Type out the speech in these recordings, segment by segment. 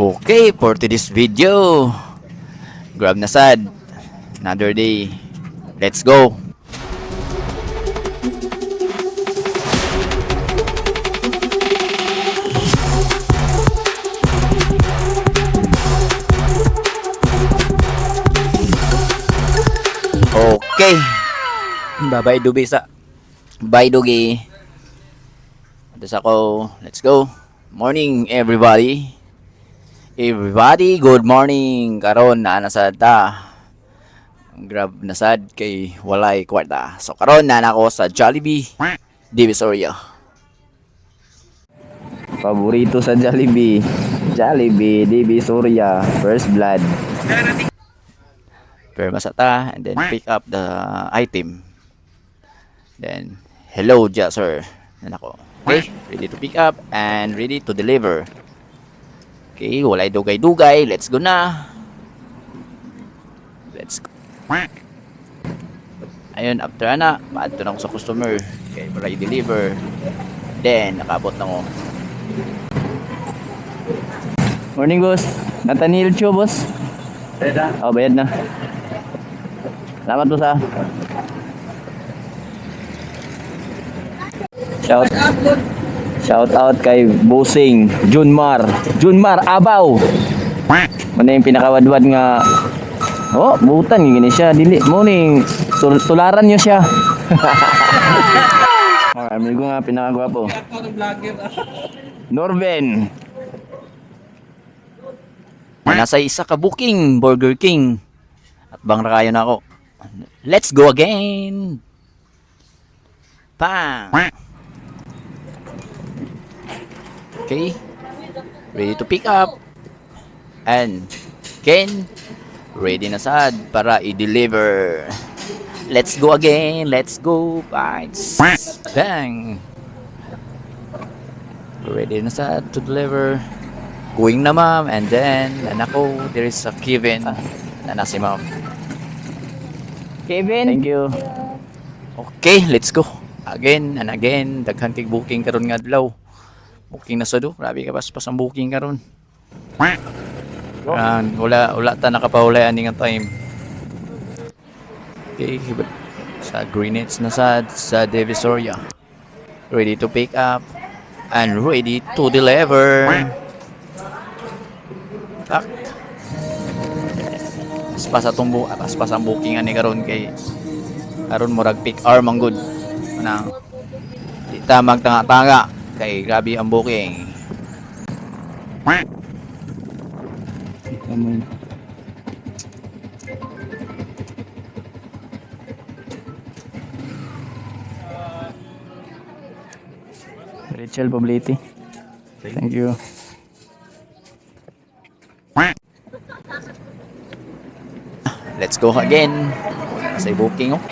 Okay, for today's video, grab na sad. Another day. Let's go. Okay. Bye-bye Dubi sa. Bye Dugi. Atas ako. Let's go. Morning everybody. Everybody, good morning. Karon na nasad ta. Grab na sad kay walay kwarta. So karon na nako sa Jollibee Divisoria. Paborito sa Jollibee. Jollibee Divisoria First Blood. Perma sa ta and then pick up the item. Then hello ja sir. Na nako. Okay, ready to pick up and ready to deliver. Okay, walay dugay-dugay. Let's go na. Let's go. Ayun, after na, paadto na ako sa customer. Okay, para i-deliver. Then, nakabot na ko. Morning, boss. Nathaniel Cho, boss. Bayad na? Oh, bayad na. Salamat po sa. Shout out kay Busing Junmar Abaw. Ano yung pinakawadwad nga. Oh, butan gini siya dili mo ning tularan niyo siya. Okay, amigo nga pinakagwapo. Norben. Nasa isa ka booking Burger King. At bang rakayo na ako. Let's go again. Bang. Okay. Ready to pick up. And Ken ready na sad para i-deliver. Let's go again. Let's go. Bites. Bang. Ready na sad to deliver. Going na ma'am. And then, nanako, there is a Kevin. Na si ma'am. Kevin. Thank you. Okay, let's go. Again and again. Daghan kay booking karon nga adlaw. Booking na sad do. Grabe ka pas ang booking karon. Wala ta nakapahulay ani nga time. Okay, sa Greenwich na sa Divisoria. Ready to pick up and ready to deliver. Tak. Pas ang booking ani karon kay karon murag pick hour man good. Anang di ta magtanga-tanga kay grabe ang booking. Amen. Rachel Poblete. Thank you. Let's go again. Sa booking oh.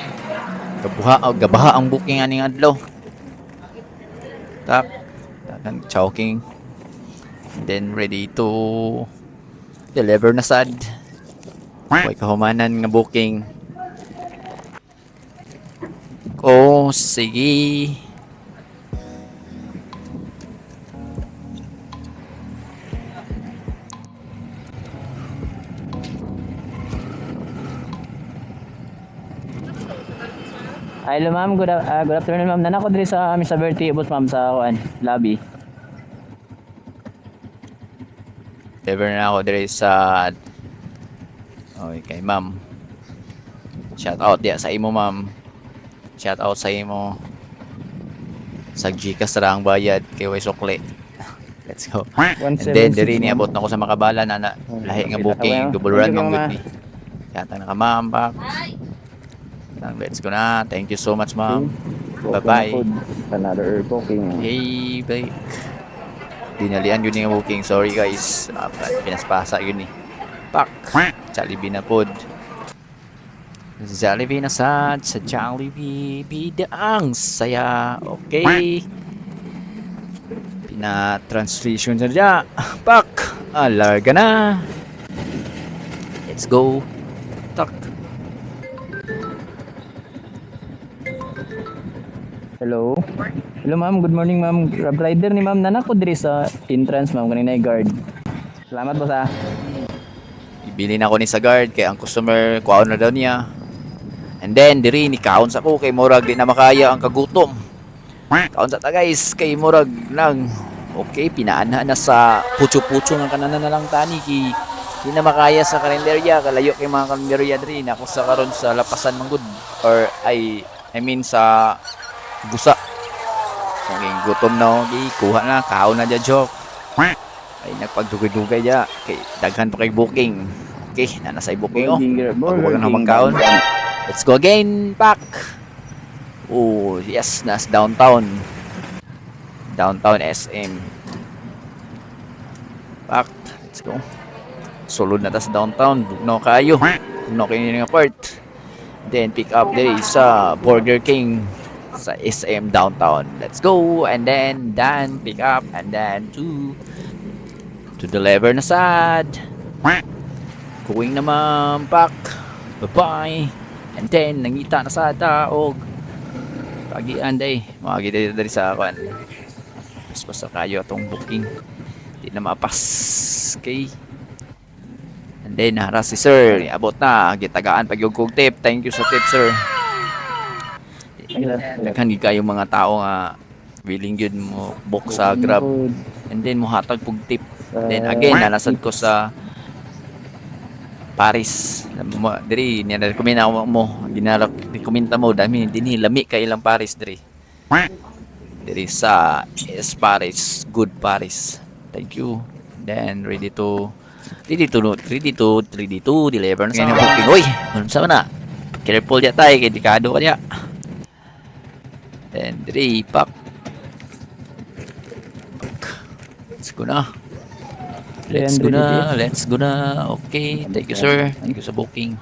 Gabaha ang booking aning adlaw. Tak. Tagang choking. Then ready to deliver na sad. Huwag kahumanan nga booking. Oh, sige. Hello ma'am, good afternoon ma'am. Nanako diri sa Mr. Bertie ubos ma'am sa lobby. Deliver na ako diri sa okay ma'am. Shout out dia sa imo ma'am. Shout out sa imo. Sa Gcash ra ang bayad kay way sukli. Let's go. And then diri niabot na ko sa Makabala na lahi nga booking double run mong good ni. Yata na ka ma'am pa. Let's go na. Thank you so much ma'am. Bye-bye. Another booking. Hey, bye. Dinalian yun yung booking. Sorry guys. Pinaspasa yun eh. Pak. Jollibee na pod. Jollibee na sad. Sa Jollibee. Bidaang saya. Okay. Pina-translation na dyan. Pak. Alarga na. Let's go. Tak. Hello. Hello ma'am, good morning ma'am. Grab rider ni ma'am. Nanak ko diri sa entrance ma'am kanina guard. Salamat boss ah. Ibili na ako ni sa guard kay ang customer kuhaon na daw niya. And then diri ni kaon sa ko kay murag di na makaya ang kagutom. Kaon sa ta guys kay murag lang okay pinaana na sa putyo-putyo nga kananan na lang tani ki di na makaya sa kalendarya kalayo kay mga kalendarya diri na ako sa karon sa lapasan manggod or I mean sa busa. Kung gutom na di kuha na kaon na dyan joke. Ay nagpagdugay-dugay dyan kay daghan pa kay booking. Okay na nasa booking oh. Pagbukan na magkaon. Let's go again, back. Oh, yes, nas downtown. Downtown SM. Back. Let's go. Sulod na ta sa downtown. Bugno kayo. Bugno kayo nga part. Then pick up there sa Burger King sa SM downtown. Let's go. And then pick up and then to deliver na sad. Going naman back. Bye-bye. And then, nangita na sa taog. Pagian day. Makagita dari sa akin. Mas basta kayo itong booking. Hindi na mapas. Okay. And then, haras si sir. Abot na. Gitagaan pag yung kong tip. Thank you sa tip, sir. Naghan kayo mga tao nga willing yun mo book sa Grab. And then, mo hatag pug tip. Then, again, nalasad ko sa Paris. Diri niya rekomenda mo, ginara-rekomenda mo dami dinhi lami kay ilang Paris diri. Diri sa Paris, good Paris. Thank you. Then ready to deliver na sa booking. Oy, unsa man na? Careful ya tay kay dikado ka niya. Then diri pak. Let's go na. Let's go na. Okay, thank you sir. Thank you sa booking.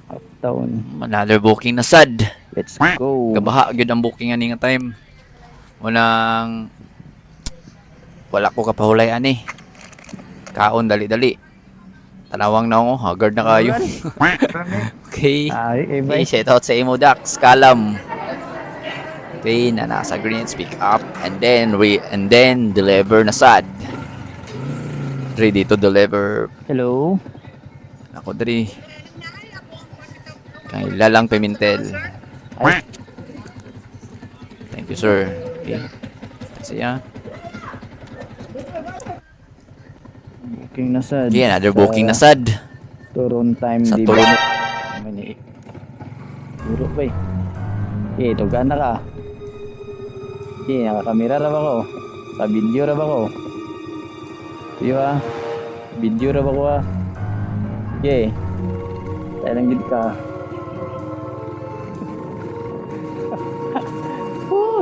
Uptown. Another booking na sad. Let's go. Kabaha gyud ang booking ani nga time. Unang wala ko kapahulay ani. Kaon dali-dali. Tanawang na ako, haggard na kayo. Okay. Okay, shout out sa imo Dax, Kalam. Okay, na nasa greens, pick up and then deliver na sad. Ready to deliver. Hello. Ako diri. Kay Lalang Pimentel. Ay. Thank you sir. Okay. Siya. Booking na sad. Okay, another booking na sad. Turon time Sa di Turon. Mani. Duro ba eh. Okay, tugan na ka. Okay, nakakamera ra ba ko? Pa-video ra ba ko? Iyo ah. Video ra ba ko ah? Okay. Tayo lang gid ka.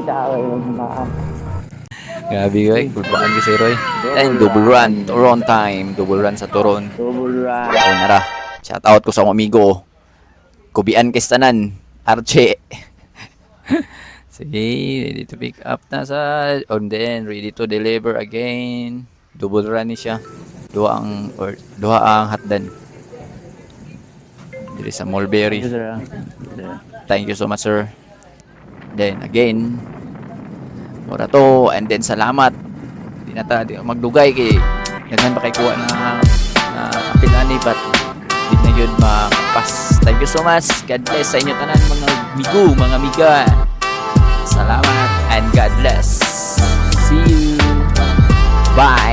Daway mo na. Grabe guys, kulpaan ko si Roy. And double run time. Double run sa Turon. Double run. O nara. Shout out ko sa akong amigo. Kubian kay tanan. Arche. Sige, ready to pick up na sa and then ready to deliver again. Double run ni siya. Duha ang hotdog. Diri sa Mulberry. Thank you so much sir. Then again, mura to and then salamat. Di na ta magdugay kay daghan pa kay kuha na apil ani but di na yun makapas. Thank you so much. God bless sa inyo tanan mga migo, mga miga. Salamat and God bless. See you. Bye.